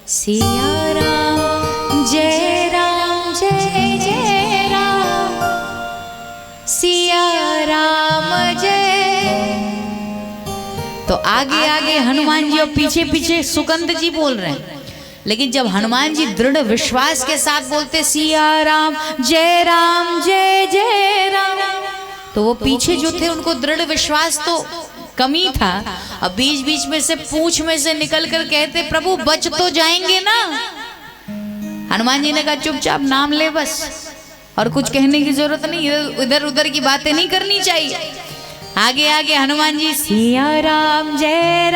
सिया राम जय जय राम, सिया राम जय। तो आगे आगे हनुमान जी और पीछे पीछे सुकंद जी बोल रहे हैं, लेकिन जब हनुमान जी दृढ़ विश्वास के साथ बोलते सिया राम जय जय राम, तो वो पीछे जो थे उनको दृढ़ विश्वास तो कमी था। अब बीच बीच में से पूंछ में से निकल कर कहते प्रभु बच तो जाएंगे ना। हनुमान जी ने कहा चुपचाप नाम ले बस, और कुछ कहने की जरूरत नहीं, इधर उधर की बातें नहीं करनी चाहिए। आगे आगे हनुमान जी सिया राम जय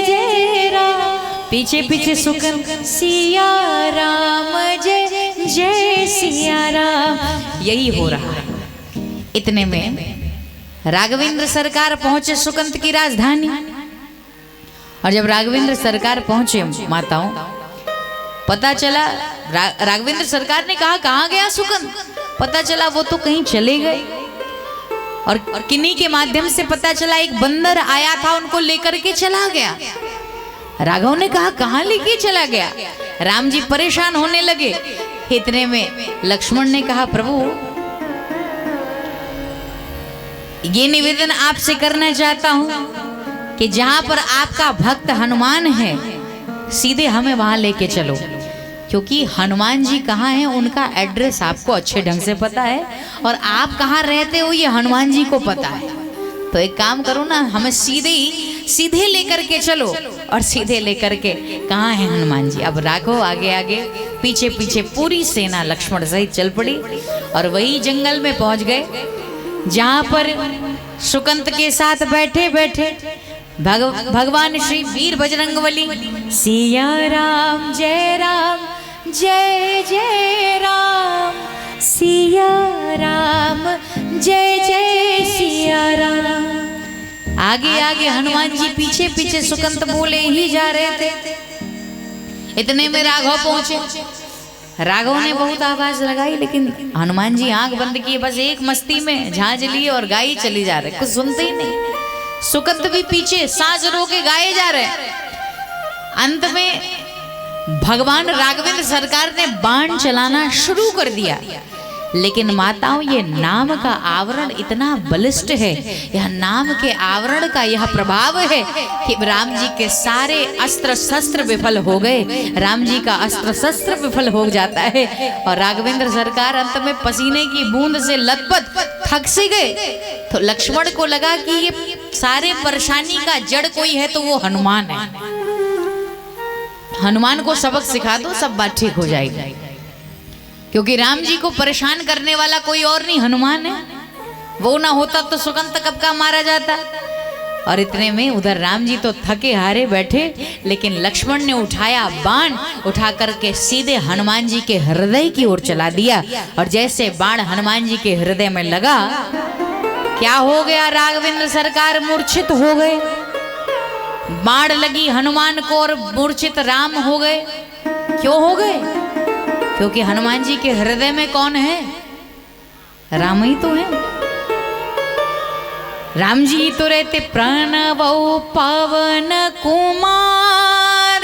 जय राम, पीछे पीछे सुकंद सिया राम जय जय सिया राम। यही हो रहा है। इतने में राघवेंद्र सरकार पहुंचे सुकंत की राजधानी, और जब राघवेंद्र सरकार पहुंचे माताओं, पता चला राघवेंद्र सरकार ने कहा कहाँ गया सुकंत, पता चला वो तो कहीं चले गए। और किन्हीं के माध्यम से पता चला एक बंदर आया था, उनको लेकर के चला गया। राघव ने कहा कहाँ लेके चला गया। राम जी परेशान होने लगे। इतने में लक्ष्मण ने कहा प्रभु ये निवेदन आपसे करना चाहता हूं कि जहां पर आपका भक्त हनुमान है सीधे हमें वहां लेके चलो, क्योंकि हनुमान जी कहाँ हैं उनका एड्रेस आपको अच्छे ढंग से पता है, और आप कहाँ रहते हो ये हनुमान जी को पता है। तो एक काम करो ना, हमें सीधे लेकर के चलो, और सीधे लेकर के कहाँ है हनुमान जी। अब राघव आगे आगे पीछे पीछे पूरी सेना लक्ष्मण सहित चल पड़ी, और वही जंगल में पहुंच गए जहां पर सुकंत के साथ बैठे बैठे भगवान श्री वीर बजरंगबली सिया राम जय जय राम, सिया राम जय जय सिया राम। आगे आगे हनुमान जी पीछे पीछे सुकंत बोले ही जा रहे थे। इतने में राघव पहुंचे। राघव ने बहुत आवाज लगाई, लेकिन हनुमान जी आंख बंद किए, बस एक मस्ती में झांझ लिए और गाई चली जा रहे, कुछ सुनते ही नहीं। सुकंत भी पीछे सांस रोके गाए जा रहे। अंत में भगवान राघवेंद्र सरकार ने बाण चलाना शुरू कर दिया, लेकिन माताओं ये नाम का आवरण इतना बलिष्ठ है, यह नाम के आवरण का यह प्रभाव है कि राम जी के सारे अस्त्र शस्त्र विफल हो गए। राम जी का अस्त्र शस्त्र विफल हो जाता है, और राघवेंद्र सरकार अंत में पसीने की बूंद से लथपथ थक से गए। तो लक्ष्मण को लगा कि ये सारे परेशानी का जड़ कोई है तो वो हनुमान है, हनुमान को सबक सिखा दो, सब बात ठीक हो जाएगी। क्योंकि राम जी को परेशान करने वाला कोई और नहीं, हनुमान है। वो ना होता तो सुकंत कब का मारा जाता। और इतने में उधर राम जी तो थके हारे बैठे, लेकिन लक्ष्मण ने उठाया बाण, उठा करके सीधे हनुमान जी के हृदय की ओर चला दिया। और जैसे बाण हनुमान जी के हृदय में लगा, क्या हो गया, राघवेंद्र सरकार मूर्छित हो गए। बाण लगी हनुमान को और मूर्छित राम हो गए। क्यों हो गए? क्योंकि हनुमान जी के हृदय में कौन है? राम ही तो है। राम जी तो रहते प्रणवो पवन कुमार,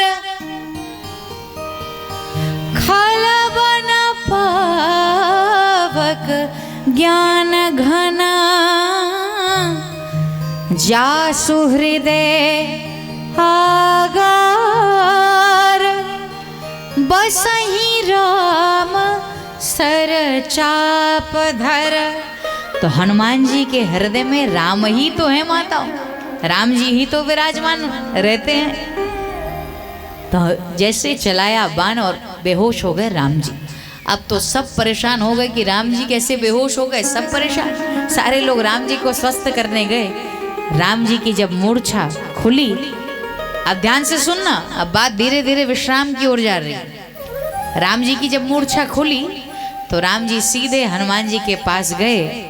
खलबन पावक ज्ञान घना, जासु हृदय आगार, बसहि राम सर चाप धर। तो हनुमान जी के हृदय में राम ही तो है माता, राम जी ही तो विराजमान रहते हैं। तो जैसे चलाया बाण और बेहोश हो गए राम जी। अब तो सब परेशान हो गए कि राम जी कैसे बेहोश हो गए, सब परेशान। सारे लोग राम जी को स्वस्थ करने गए। राम जी की जब मूर्छा खुली, अब ध्यान से सुनना, अब बात धीरे धीरे विश्राम की ओर जा रही है। राम जी की जब मूर्छा खुली तो राम जी सीधे हनुमान जी के पास गए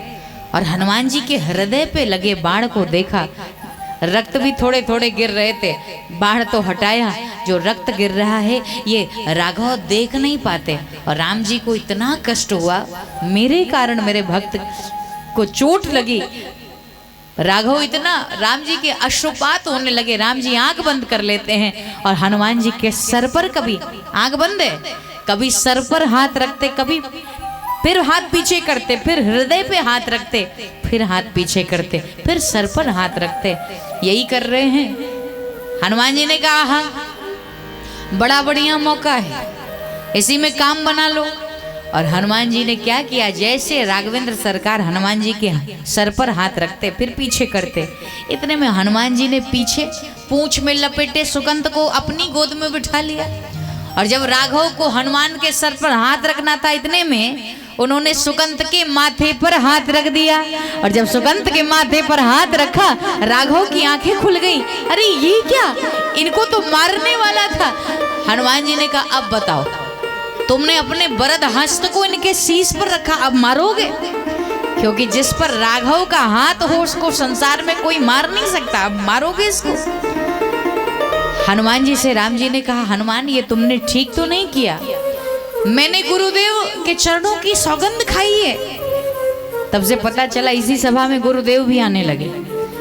और हनुमान जी के हृदय पे लगे बाण को देखा। रक्त भी थोड़े थोड़े गिर रहे थे। बाण तो हटाया, जो रक्त गिर रहा है ये राघव देख नहीं पाते। और राम जी को इतना कष्ट हुआ, मेरे कारण मेरे भक्त को चोट लगी, राघव इतना राम जी के अश्रुपात होने लगे। राम जी आंख बंद कर लेते हैं और हनुमान जी के सर पर, कभी आंख बंद है, कभी सर पर हाथ रखते, कभी फिर हाथ पीछे करते, फिर हृदय पे हाथ रखते, फिर हाथ पीछे करते, फिर सर पर हाथ रखते। यही कर रहे हैं। हनुमान जी ने कहा हाँ, बड़ा बढ़िया मौका है, इसी में काम बना लो। और हनुमान जी ने क्या किया, जैसे राघवेंद्र सरकार हनुमान जी के सर पर हाथ रखते फिर पीछे करते, इतने में हनुमान जी ने पीछे पूंछ में लपेटे सुकंत को अपनी गोद में बिठा लिया। और जब राघव को हनुमान के सर पर हाथ रखना था, इतने में उन्होंने सुकंत के माथे पर हाथ रख दिया। और जब सुकंत के माथे पर हाथ रखा, राघव की आंखें खुल गई। अरे ये क्या, इनको तो मारने वाला था। हनुमान जी ने कहा अब बताओ, तुमने अपने बरद हस्त को इनके शीश पर रखा, अब मारोगे? क्योंकि जिस पर राघव का हाथ हो उसको संसार में कोई मार नहीं सकता, अब मारोगे इसको? हनुमान जी से राम जी ने कहा, हनुमान ये तुमने ठीक तो नहीं किया, मैंने गुरुदेव के चरणों की सौगंध खाई है। तब से पता चला इसी सभा में गुरुदेव भी आने लगे।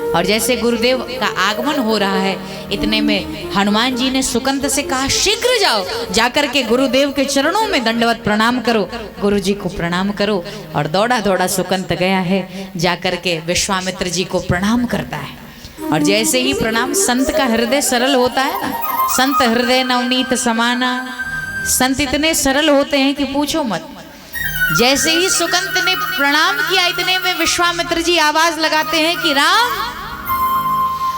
और जैसे गुरुदेव का आगमन हो रहा है, इतने में हनुमान जी ने सुकंत से कहा, शीघ्र जाओ, जाकर के गुरुदेव के चरणों में दंडवत प्रणाम करो, गुरु जी को प्रणाम करो। और दौड़ा दौड़ा सुकंत गया है, जाकर के विश्वामित्र जी को प्रणाम करता है। और जैसे ही प्रणाम, संत का हृदय सरल होता है ना, संत हृदय नवनीत समाना, संत इतने सरल होते हैं कि पूछो मत। जैसे ही सुकंत ने प्रणाम किया, इतने में विश्वामित्र जी आवाज लगाते हैं कि राम,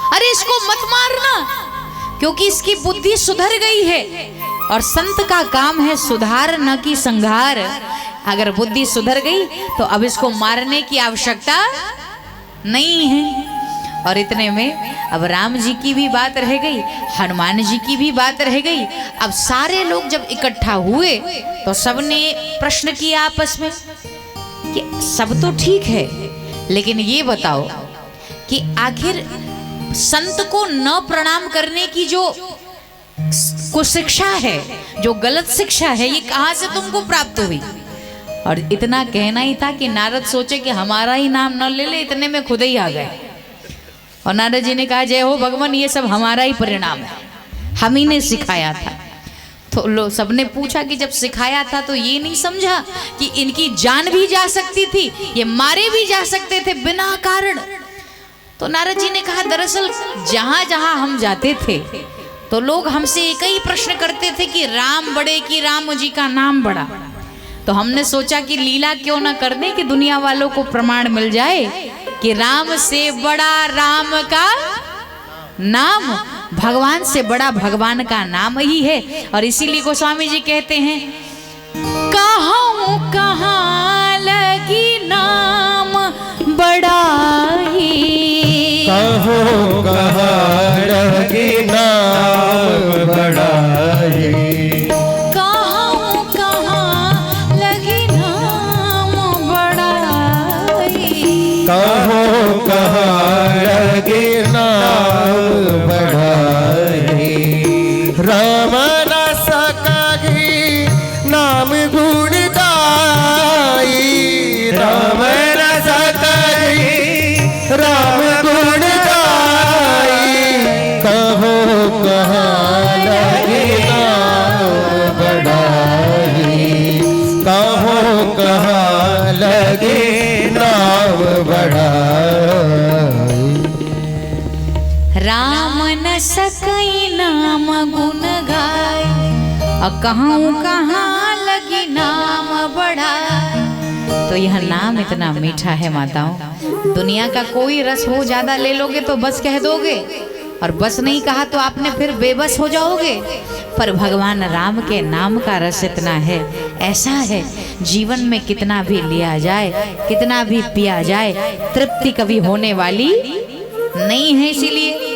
अरे इसको मत मारना, क्योंकि इसकी बुद्धि सुधर गई है। और संत का काम है सुधार, न कि संहार। अगर बुद्धि सुधर गई तो अब इसको मारने की आवश्यकता नहीं है। और इतने में अब राम जी की भी बात रह गई, हनुमान जी की भी बात रह गई। अब सारे लोग जब इकट्ठा हुए तो सबने प्रश्न किया आपस में कि सब तो ठीक है, लेकिन ये बताओ कि आखिर संत को न प्रणाम करने की जो कुशिक्षा है, जो गलत शिक्षा है, ये कहाँ से तुमको प्राप्त हुई? और इतना कहना ही था कि नारद सोचे कि हमारा ही नाम न ले ले, इतने में खुद ही आ गए। और नारद जी ने कहा, जय हो भगवान, ये सब हमारा ही परिणाम है, हम ही ने सिखाया था। तो लोग सबने पूछा कि जब सिखाया था तो ये नहीं समझा कि इनकी जान भी जा सकती थी, ये मारे भी जा सकते थे बिना कारण। तो नारद जी ने कहा, दरअसल जहां जहां हम जाते थे तो लोग हमसे एक ही प्रश्न करते थे कि राम बड़े कि राम जी का नाम बड़ा। तो हमने सोचा कि लीला क्यों ना कर दें कि दुनिया वालों को प्रमाण मिल जाए कि राम से बड़ा राम का नाम, भगवान से बड़ा भगवान का नाम ही है। और इसीलिए गोस्वामी जी कहते हैं, कहूँ कहाँ लगी नाम बड़ाई, कहूँ कहाँ लगी नाम बड़ाई, कहूँ कहाँ लगी नाम बड़ाई, कहूँ कहाँ लगी नाम बढ़ाई। राम न सकागी नाम गुण गाई, राम न सकागी राम गुण गाई, कहूँ कहाँ लगी नाम बढ़ाई, कहूँ कहाँ लगी नाम बढ़ाई। राम न सकई नाम गुण गाय, और कहूँ कहाँ लगी नाम बढ़ाई। तो यह नाम इतना मीठा है माताओं, दुनिया का कोई रस हो ज्यादा ले लोगे तो बस कह दोगे, और बस नहीं कहा तो आपने फिर बेबस हो जाओगे। पर भगवान राम के नाम का रस इतना है, ऐसा है, जीवन में कितना भी लिया जाए, कितना भी पिया जाए, तृप्ति कभी होने वाली नहीं है। इसीलिए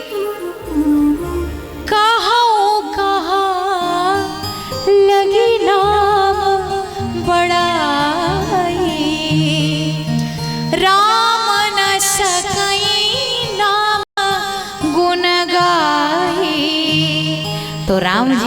कहाँ कहाँ लगी नाम बड़ाई, राम न सकई नाम गुण गाई। तो राम जी